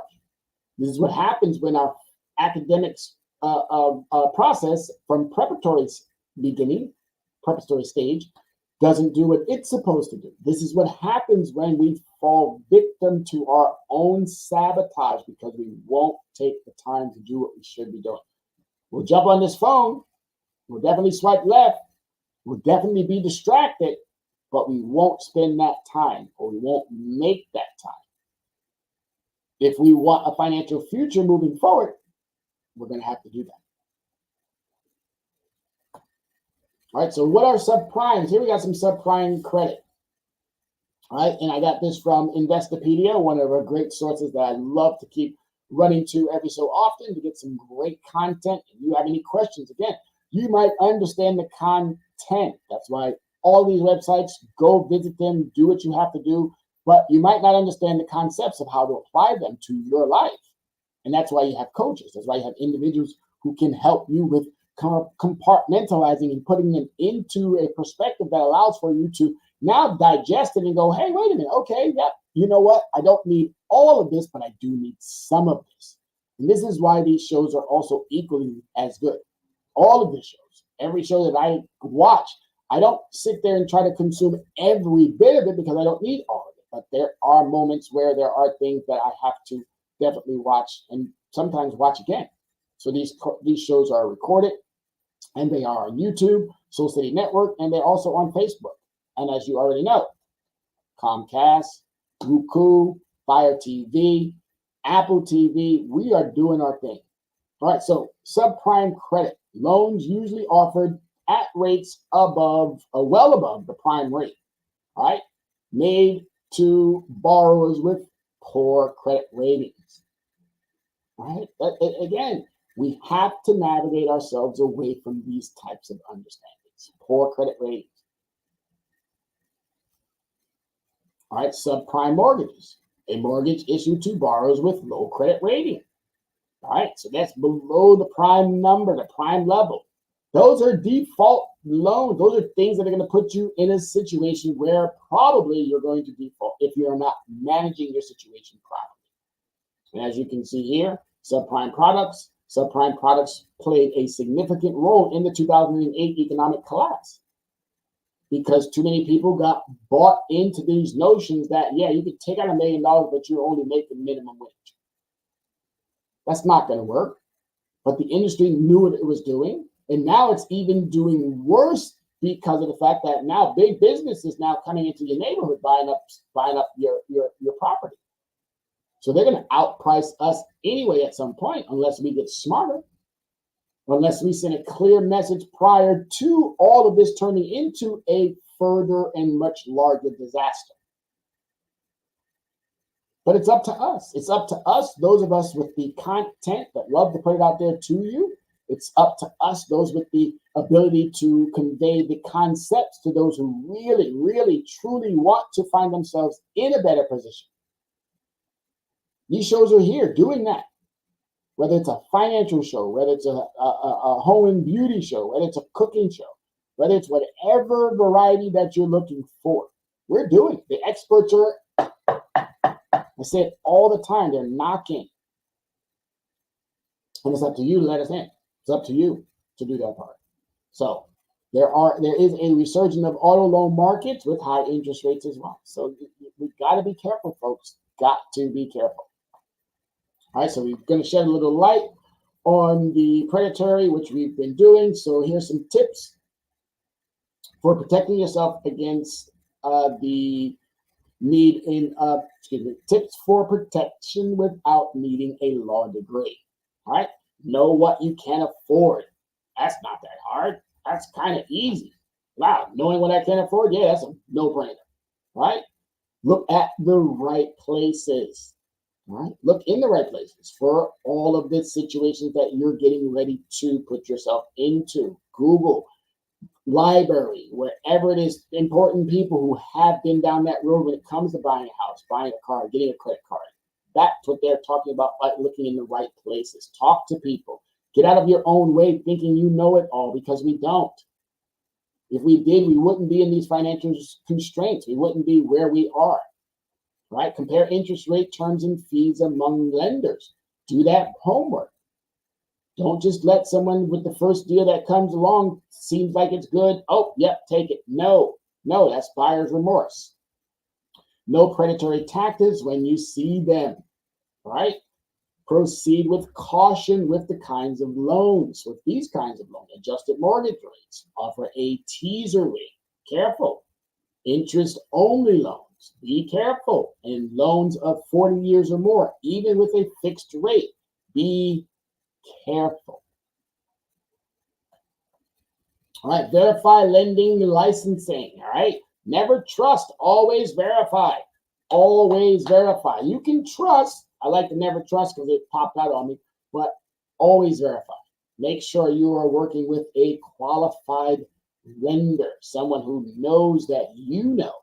This is what happens when our academics process from preparatory stage, doesn't do what it's supposed to do. This is what happens when we fall victim to our own sabotage because we won't take the time to do what we should be doing. We'll jump on this phone. We'll definitely swipe left. We'll definitely be distracted, but we won't spend that time, or we won't make that time. If we want a financial future moving forward, we're going to have to do that. All right, so what are subprimes? Here we got some subprime credit. All right, and I got this from Investopedia, one of our great sources that I love to keep running to every so often to get some great content. If you have any questions, again, you might understand the content. That's why all these websites, go visit them, do what you have to do, but you might not understand the concepts of how to apply them to your life. And that's why you have coaches. That's why you have individuals who can help you with compartmentalizing and putting them into a perspective that allows for you to now digest it and go, hey, wait a minute. Okay, yeah, you know what? I don't need all of this, but I do need some of this. And this is why these shows are also equally as good. All of the shows, every show that I watch, I don't sit there and try to consume every bit of it because I don't need all of it. But there are moments where there are things that I have to definitely watch and sometimes watch again. So these shows are recorded, and they are on YouTube, Soul City Network, and they're also on Facebook. And as you already know, Comcast, Roku, Fire TV, Apple TV, we are doing our thing. All right, so subprime credit, loans usually offered at rates above, well above the prime rate, all right, made to borrowers with poor credit ratings. All right, again, we have to navigate ourselves away from these types of understandings. Poor credit ratings. All right, subprime mortgages. A mortgage issued to borrowers with low credit rating. All right, so that's below the prime number, the prime level. Those are default loans. Those are things that are going to put you in a situation where probably you're going to default if you're not managing your situation properly. And as you can see here, subprime products played a significant role in the 2008 economic collapse because too many people got bought into these notions that, yeah, you could take out $1 million, but you're only making minimum wage. That's not going to work. But the industry knew what it was doing. And now it's even doing worse because of the fact that now big business is now coming into your neighborhood, buying up your property. So they're going to outprice us anyway at some point, unless we get smarter, unless we send a clear message prior to all of this turning into a further and much larger disaster. But it's up to us. It's up to us, those of us with the content that love to put it out there to you. It's up to us, those with the ability to convey the concepts to those who really, really, truly want to find themselves in a better position. These shows are here doing that. Whether it's a financial show, whether it's a home and beauty show, whether it's a cooking show, whether it's whatever variety that you're looking for, we're doing it. The experts are, I say it all the time, they're knocking. And it's up to you to let us in. It's up to you to do that part. So there is a resurgence of auto loan markets with high interest rates as well. So we've got to be careful, folks. Got to be careful. All right, so we're going to shed a little light on the predatory, which we've been doing. So here's some tips for protecting yourself against the need in tips for protection without needing a law degree. All right, know what you can afford. That's not that hard. That's kind of easy. Wow, knowing what I can afford, yeah, that's a no-brainer. Right? Look at the right places. Right? Look in the right places for all of the situations that you're getting ready to put yourself into. Google, library, wherever it is, important people who have been down that road when it comes to buying a house, buying a car, getting a credit card. That's what they're talking about by looking in the right places. Talk to people. Get out of your own way thinking you know it all, because we don't. If we did, we wouldn't be in these financial constraints. We wouldn't be where we are. Right? Compare interest rate, terms, and fees among lenders. Do that homework. Don't just let someone with the first deal that comes along, seems like it's good. Oh, yep, take it. No, that's buyer's remorse. No predatory tactics when you see them, right? Proceed with caution with the kinds of loans. With these kinds of loans, adjusted mortgage rates, offer a teaser rate. Careful. Interest-only loans. Be careful. And loans of 40 years or more, even with a fixed rate. Be careful. All right, verify lending licensing. All right, never trust, always verify. Always verify. You can trust. I like to never trust because it popped out on me, but always verify. Make sure you are working with a qualified lender, someone who knows that you know,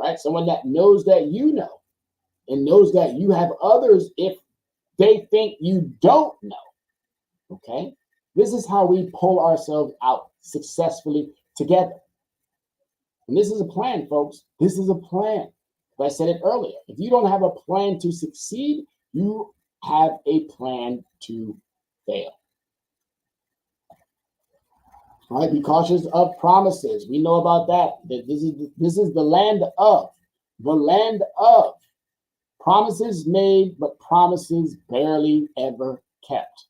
right? Someone that knows that you know and knows that you have others if they think you don't know. Okay? This is how we pull ourselves out successfully together. And this is a plan, folks. This is a plan. I said it earlier. If you don't have a plan to succeed, you have a plan to fail. All right, be cautious of promises. We know about that. This is the land of promises made, but promises barely ever kept.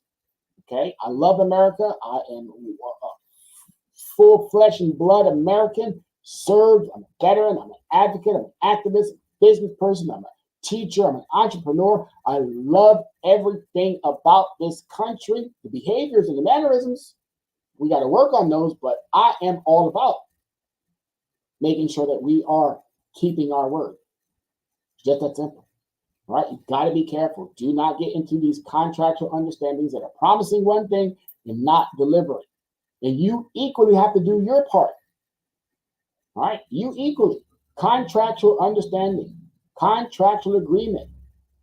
Okay, I love America. I am a full flesh and blood American. Served. I'm a veteran. I'm an advocate. I'm an activist, business person. I'm a teacher. I'm an entrepreneur. I love everything about this country. The behaviors and the mannerisms, we got to work on those, but I am all about making sure that we are keeping our word. Just that simple. All right, you got to be careful. Do not get into these contractual understandings that are promising one thing and not delivering. And you equally have to do your part. All right, you equally. Contractual understanding, contractual agreement.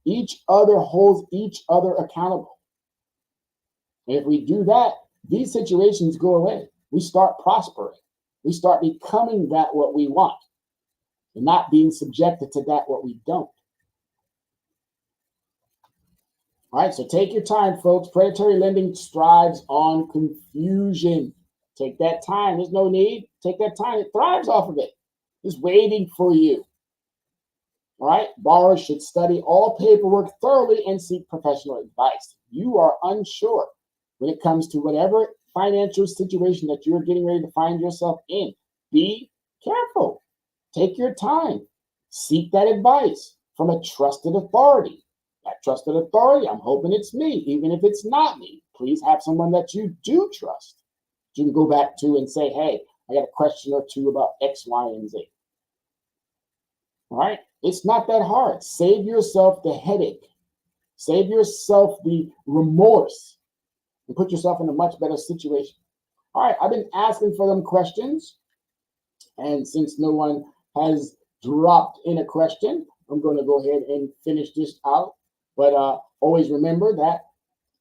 Each other holds each other accountable. And if we do that, these situations go away. We start prospering. We start becoming that what we want and not being subjected to that what we don't. All right, so take your time, folks. Predatory lending thrives on confusion. Take that time. There's no need. Take that time. It thrives off of it. It's waiting for you. All right, borrowers should study all paperwork thoroughly and seek professional advice. You are unsure when it comes to whatever financial situation that you're getting ready to find yourself in. Be careful. Take your time. Seek that advice from a trusted authority. That trusted authority, I'm hoping it's me. Even if it's not me, please have someone that you do trust. You can go back to and say, hey, I got a question or two about X, Y, and Z. All right? It's not that hard. Save yourself the headache. Save yourself the remorse and put yourself in a much better situation. All right, I've been asking for them questions. And since no one has dropped in a question, I'm going to go ahead and finish this out. But always remember that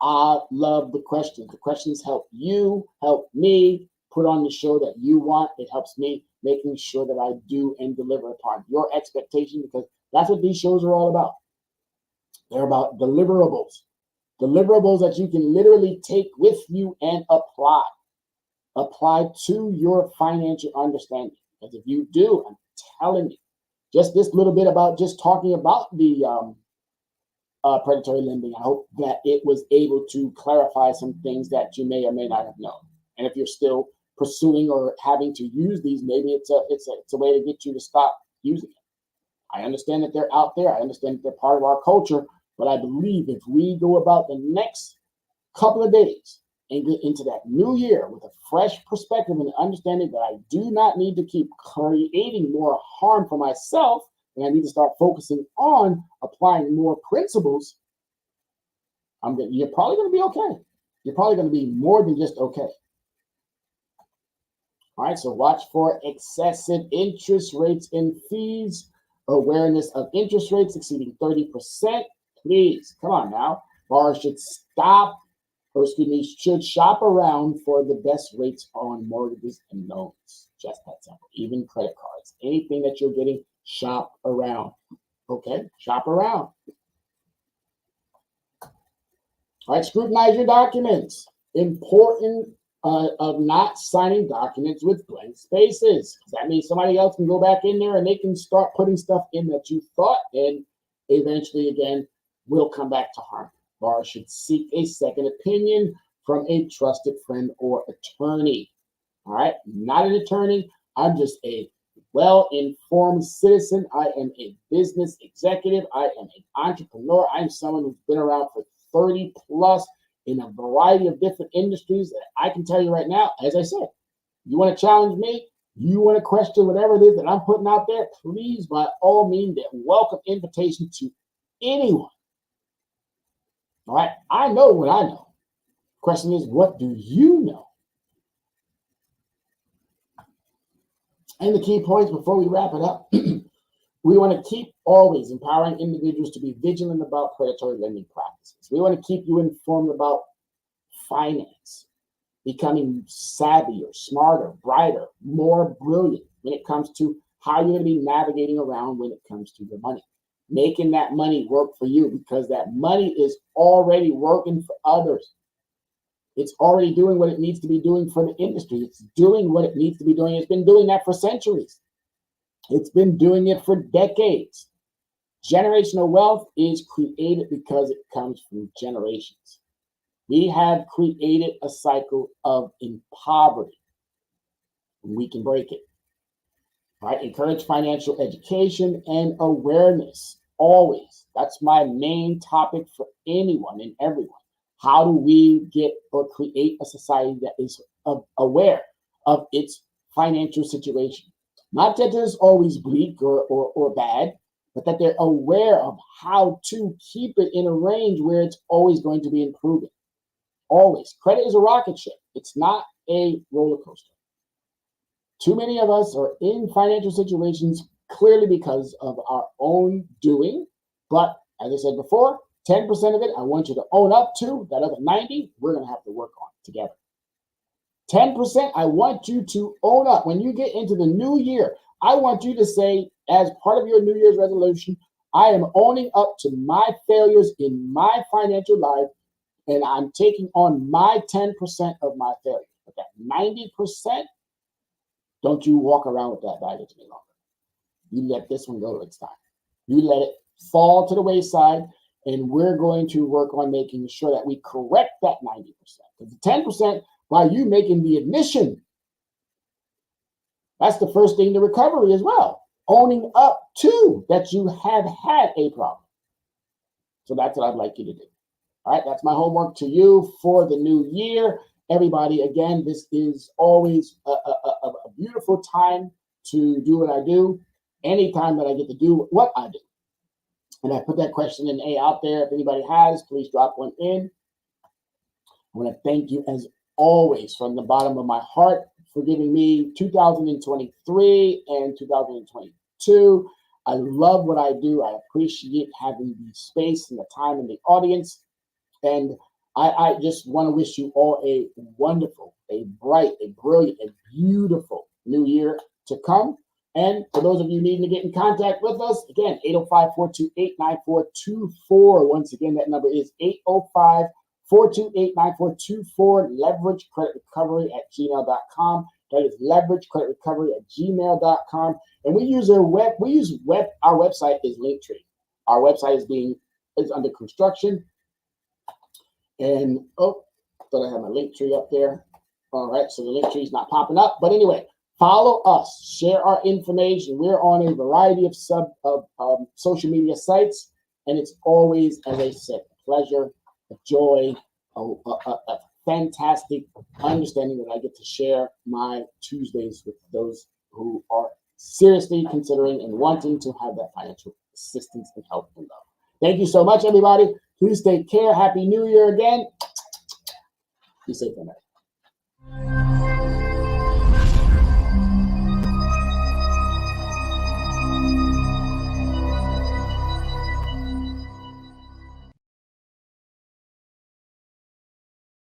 I love the questions. The questions help you, help me put on the show that you want. It helps me making sure that I do and deliver upon your expectation, because that's what these shows are all about. They're about deliverables. Deliverables that you can literally take with you and apply. Apply to your financial understanding. Because if you do, I'm telling you, just this little bit about just talking about the predatory lending, I hope that it was able to clarify some things that you may or may not have known. And if you're still pursuing or having to use these. Maybe it's a way to get you to stop using it. I understand that they're out there. I understand that they're part of our culture, but I believe if we go about the next couple of days and get into that new year with a fresh perspective and understanding that I do not need to keep creating more harm for myself, and I need to start focusing on applying more principles, you're probably going to be okay. You're probably going to be more than just okay. All right, so watch for excessive interest rates and fees. Awareness of interest rates exceeding 30%. Please, come on now. Borrowers should should shop around for the best rates on mortgages and loans. Just that simple. Even credit cards. Anything that you're getting, shop around. Okay, shop around. All right, scrutinize your documents. Important of not signing documents with blank spaces. That means somebody else can go back in there and they can start putting stuff in that you thought, and eventually, again, will come back to harm. Borrowers should seek a second opinion from a trusted friend or attorney. All right, not an attorney. I'm just a well-informed citizen. I am a business executive. I am an entrepreneur. I'm someone who's been around for 30 plus in a variety of different industries that I can tell you right now. As I said, you want to challenge me, you want to question whatever it is that I'm putting out there, please, by all means, that welcome invitation to anyone. All right, I know what I know. Question is, what do you know? And the key points before we wrap it up, we want to keep always empowering individuals to be vigilant about predatory lending practices. We want to keep you informed about finance, becoming savvier, smarter, brighter, more brilliant when it comes to how you're going to be navigating around when it comes to your money. Making that money work for you, because that money is already working for others. It's already doing what it needs to be doing for the industry. It's doing what it needs to be doing. It's been doing that for centuries. It's been doing it for decades. Generational wealth is created because it comes from generations. We have created a cycle of poverty. We can break it. All right, encourage financial education and awareness. Always. That's my main topic for anyone and everyone. How do we get or create a society that is aware of its financial situation? Not that it's always bleak or bad, but that they're aware of how to keep it in a range where it's always going to be improving. Always. Credit is a rocket ship. It's not a roller coaster. Too many of us are in financial situations clearly because of our own doing. But as I said before, 10% of it I want you to own up to. That other 90, we're going to have to work on together. 10% I want you to own up. When you get into the new year, I want you to say, as part of your New Year's resolution, I am owning up to my failures in my financial life, and I'm taking on my 10% of my failure. But that 90%, don't you walk around with that baggage any longer. You let this one go next time. You let it fall to the wayside, and we're going to work on making sure that we correct that 90%. Because the 10%, by you making the admission, that's the first thing to recovery as well. Owning up to that you have had a problem. So that's what I'd like you to do. All right, that's my homework to you for the new year. Everybody, again, this is always a beautiful time to do what I do. Anytime that I get to do what I do. And I put that question in out there. If anybody has, please drop one in. I want to thank you as always from the bottom of my heart for giving me 2023 and 2022. I love what I do. I appreciate having the space and the time and the audience. And I just want to wish you all a wonderful, a bright, a brilliant, a beautiful new year to come. And for those of you needing to get in contact with us, again, 805-428-9424. Once again, that number is 805-428-9424. Leverage Credit Recovery at gmail.com. That is Leverage Credit Recovery at gmail.com. And we use our website is Linktree. Our website is under construction. And thought I had my Linktree up there. All right, so the link tree is not popping up. But anyway, follow us, share our information. We're on a variety of social media sites, and it's always, as I said, a pleasure, a joy, a fantastic understanding that I get to share my Tuesdays with those who are seriously considering and wanting to have that financial assistance and help and love. Thank you so much, everybody. Please take care. Happy New Year again. Be safe, man.